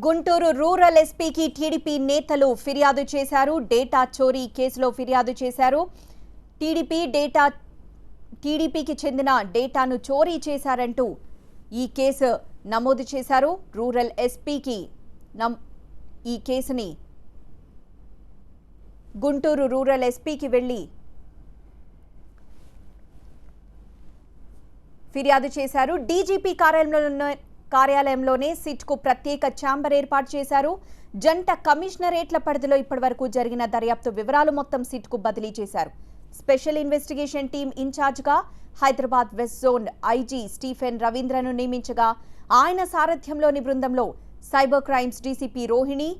Guntur rural ఎస్పీకి TDP నేతలు ఫిర్యాదు చేశారు. డేటా చోరీ కేసులో ఫిర్యాదు చేశారు. టీడీపీకి చెందిన డేటాను చోరీ చేశారంటూ ఈ కేసు నమోదు చేశారు. రూరల్ ఎస్పీకి ఈ కేసుని గుంటూరు రూరల్ ఎస్పీకి వెళ్లి ఫిర్యాదు చేశారు. డీజీపీ కార్యాలయంలోనే సిట్కు ప్రత్యేక ఛాంబర్ ఏర్పాటు చేశారు. జంట కమిషనరేట్ల పరిధిలో ఇప్పటివరకు జరిగిన దర్యాప్తు వివరాలు మొత్తం సిట్కు బదిలీ చేశారు. స్పెషల్ ఇన్వెస్టిగేషన్ టీం ఇన్ఛార్జ్గా Hyderabad west zone IG Stephen రవీంద్రను నియమించగా ఆయన సారథ్యంలోని బృందంలో cyber crimes DCP Rohini,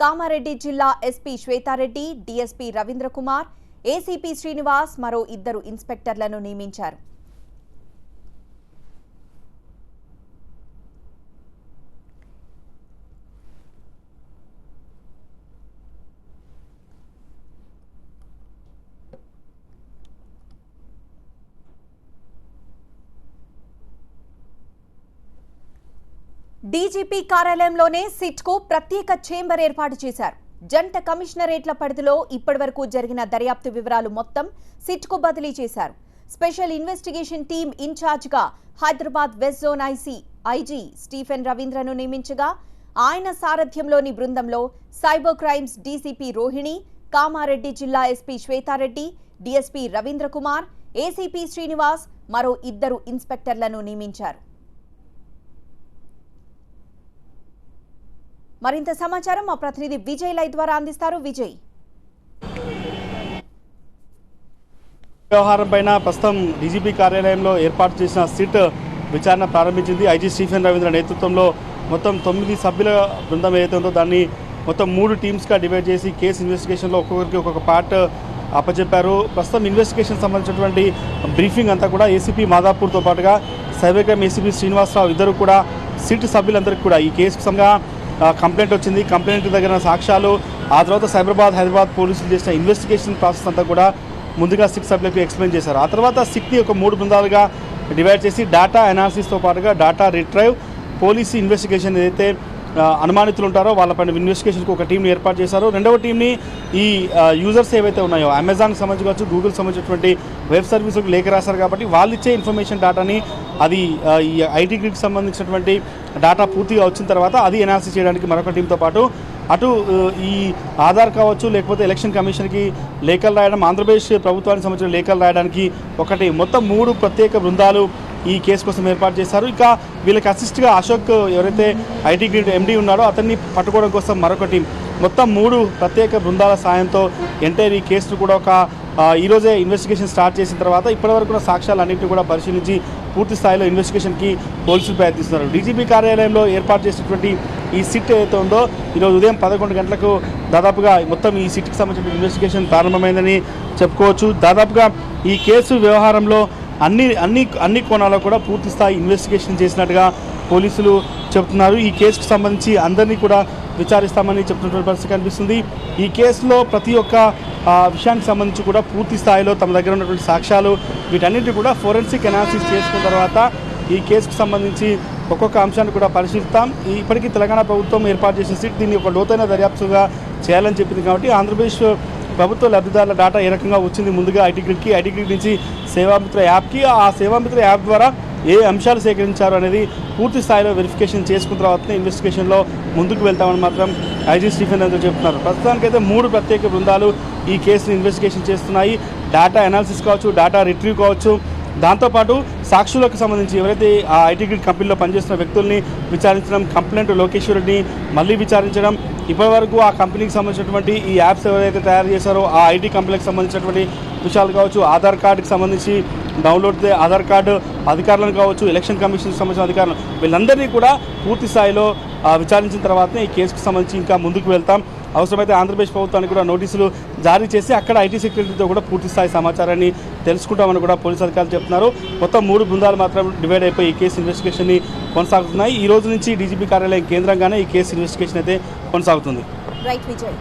Kamareddy జిల్లా SP Swetha Reddy, DSP Ravindra Kumar, ACP Srinivas, మరో 2 ఇన్స్పెక్టర్లను నియమించారు. డీజీపీ కార్యాలయంలోనే సిట్కు ప్రత్యేక ఛేంబర్ ఏర్పాటు చేశారు. జంట కమిషనరేట్ల పరిధిలో ఇప్పటివరకు జరిగిన దర్యాప్తు వివరాలు మొత్తం సిట్కు బదిలీ చేశారు. స్పెషల్ ఇన్వెస్టిగేషన్ టీం ఇన్ఛార్జ్గా Hyderabad west zone IG Stephen రవీంద్రను నియమించగా ఆయన సారథ్యంలోని బృందంలో cyber crimes DCP Rohini, Kamareddy జిల్లా SP Swetha Reddy, DSP Ravindra Kumar, ACP Srinivas, మరో 2 ఇన్స్పెక్టర్లను నియమించారు. మరింత సమాచారం మా ప్రతినిధి విజయ్ లైవ్ ద్వారా అందిస్తారు. విజయ్, వ్యవహారం పైన ప్రస్తుతం డీజీపీ కార్యాలయంలో ఏర్పాటు చేసిన సిట్ విచారణ ప్రారంభించింది. ఐజీ స్టీఫెన్ రవీంద్ర నేతృత్వంలో మొత్తం 9 సభ్యుల బృందం ఏదైతే ఉందో దాన్ని మొత్తం 3 టీమ్స్గా డివైడ్ చేసి కేసు ఇన్వెస్టిగేషన్లో ఒక్కొక్కరికి ఒక్కొక్క పార్ట్ అప్పచెప్పారు. ప్రస్తుతం ఇన్వెస్టిగేషన్ సంబంధించినటువంటి బ్రీఫింగ్ అంతా కూడా ఏసీపీ మాదాపూర్తో పాటుగా సైబర్ క్రైమ్ ఏసీపీ శ్రీనివాసరావు ఇద్దరు కూడా సిట్ సభ్యులందరికీ కూడా ఈ కేసుకు సంబంధించిన కంప్లైంట్ వచ్చింది. కంప్లైంట్ దగ్గర సాక్ష్యాలు, ఆ తర్వాత హైదరాబాద్ పోలీసులు చేసిన ఇన్వెస్టిగేషన్ ప్రాసెస్ అంతా కూడా ముందుగా సిట్ సభ్యులకు ఎక్స్ప్లెయిన్ చేశారు. ఆ తర్వాత సిట్ని ఒక 3 బృందాలుగా డివైడ్ చేసి డేటా అనాలిసిస్తో పాటుగా డేటా రిట్రైవ్, పోలీసు ఇన్వెస్టిగేషన్ ఏదైతే అనుమానితులు ఉంటారో వాళ్ళపైన ఇన్వెస్టిగేషన్కి ఒక టీంని ఏర్పాటు చేశారు. రెండవ టీంని ఈ యూజర్స్ ఏవైతే ఉన్నాయో అమెజాన్కి సంబంధించి కావచ్చు, గూగుల్కి సంబంధించినటువంటి వెబ్ సర్వీసులకు లేఖ రాశారు కాబట్టి వాళ్ళు ఇచ్చే ఇన్ఫర్మేషన్ డేటాని అది ఈ ఐటీ గ్రిడ్కి సంబంధించినటువంటి డేటా పూర్తిగా వచ్చిన తర్వాత అది అనాలిసిస్ చేయడానికి మరొక టీంతో పాటు అటు ఈ ఆధార్ కావచ్చు, లేకపోతే ఎలక్షన్ కమిషన్కి లేఖలు రాయడం, ఆంధ్రప్రదేశ్ ప్రభుత్వానికి సంబంధించిన లేఖలు రాయడానికి ఒకటి, మొత్తం 3 ప్రత్యేక బృందాలు ఈ కేసు కోసం ఏర్పాటు చేశారు. ఇక వీళ్ళకి అసిస్ట్గా అశోక్ ఎవరైతే ఐటీ గ్రిడ్ ఎండీ ఉన్నాడో అతన్ని పట్టుకోవడం కోసం మరొక టీం, మొత్తం 3 ప్రత్యేక బృందాల సాయంతో ఎంటైర్ ఈ కేసును కూడా ఈరోజే ఇన్వెస్టిగేషన్ స్టార్ట్ చేసిన తర్వాత ఇప్పటివరకు సాక్ష్యాలన్నింటినీ కూడా పరిశీలించి పూర్తి స్థాయిలో ఇన్వెస్టిగేషన్కి పోలీసులు ప్రయత్నిస్తున్నారు. డీజీపీ కార్యాలయంలో ఏర్పాటు చేసినటువంటి ఈ సిట్ ఏదైతే ఉందో ఈరోజు ఉదయం 11 గంటలకు దాదాపుగా మొత్తం ఈ సిట్కి సంబంధించిన ఇన్వెస్టిగేషన్ ప్రారంభమైందని చెప్పుకోవచ్చు. దాదాపుగా ఈ కేసు వ్యవహారంలో అన్ని కోణాల్లో కూడా పూర్తి స్థాయి ఇన్వెస్టిగేషన్ చేసినట్టుగా పోలీసులు చెబుతున్నారు. ఈ కేసుకు సంబంధించి అందరినీ కూడా విచారిస్తామని చెప్తున్నటువంటి పరిస్థితి కనిపిస్తుంది. ఈ కేసులో ప్రతి ఒక్క విషయానికి సంబంధించి కూడా పూర్తి స్థాయిలో తమ దగ్గర ఉన్నటువంటి సాక్ష్యాలు వీటన్నిటిని కూడా ఫోరెన్సిక్ అనాలిసిస్ చేసుకున్న తర్వాత ఈ కేసుకు సంబంధించి ఒక్కొక్క అంశాన్ని కూడా పరిశీలిస్తాం. ఇప్పటికీ తెలంగాణ ప్రభుత్వం ఏర్పాటు చేసిన సిట్ దీన్ని ఒక లోతైన దర్యాప్తుగా చేయాలని చెప్పింది కాబట్టి ఆంధ్రప్రదేశ్ ప్రభుత్వ లబ్ధిదారుల డేటా ఏ రకంగా వచ్చింది ముందుగా ఐటీ గ్రిడ్ నుంచి సేవామిత్ర యాప్కి, ఆ సేవామిత్ర యాప్ ద్వారా ఏ అంశాలు సేకరించారు అనేది పూర్తి స్థాయిలో వెరిఫికేషన్ చేసుకున్న తర్వాతనే ఇన్వెస్టిగేషన్లో ముందుకు వెళ్తామని మాత్రం ఐజీ స్టీఫెన్ రవీంద్ర చెప్తున్నారు. ప్రస్తుతానికైతే 3 ప్రత్యేక బృందాలు ఈ కేసును ఇన్వెస్టిగేషన్ చేస్తున్నాయి. డేటా అనాలిసిస్ కావచ్చు, డేటా రిట్రీవ్ కావచ్చు, దాంతోపాటు సాక్షులకు సంబంధించి ఎవరైతే ఆ ఐటీ గ్రిడ్ కంపెనీలో పనిచేస్తున్న వ్యక్తుల్ని విచారించడం, కంప్లైంట్ లోకేశ్వరుడిని మళ్ళీ విచారించడం, ఇప్పటివరకు ఆ కంపెనీకి సంబంధించినటువంటి ఈ యాప్స్ ఎవరైతే తయారు చేశారో ఆ ఐటీ కంపెనీకి సంబంధించినటువంటి విషయాలు కావచ్చు, ఆధార్ కార్డుకి సంబంధించి డౌన్లోడ్ ఆధార్ కార్డు అధికారులను కావచ్చు, ఎలక్షన్ కమిషన్కి సంబంధించిన అధికారులు వీళ్ళందరినీ కూడా పూర్తి స్థాయిలో విచారించిన తర్వాతనే ఈ కేసుకు సంబంధించి ఇంకా ముందుకు వెళ్తాం. అవసరమైతే ఆంధ్రప్రదేశ్ ప్రభుత్వానికి కూడా నోటీసులు జారీ చేసి అక్కడ ఐటీ సెక్రటరీతో కూడా పూర్తి స్థాయి సమాచారాన్ని తెలుసుకుంటామని కూడా పోలీసు అధికారులు చెప్తున్నారు. మొత్తం 3 బృందాలు మాత్రం డివైడ్ అయిపోయి ఈ కేసు ఇన్వెస్టిగేషన్ని కొనసాగుతున్నాయి. ఈ రోజు నుంచి డీజీపీ కార్యాలయం కేంద్రంగానే ఈ కేసు ఇన్వెస్టిగేషన్ అయితే కొనసాగుతుంది. రైట్ విజయ్.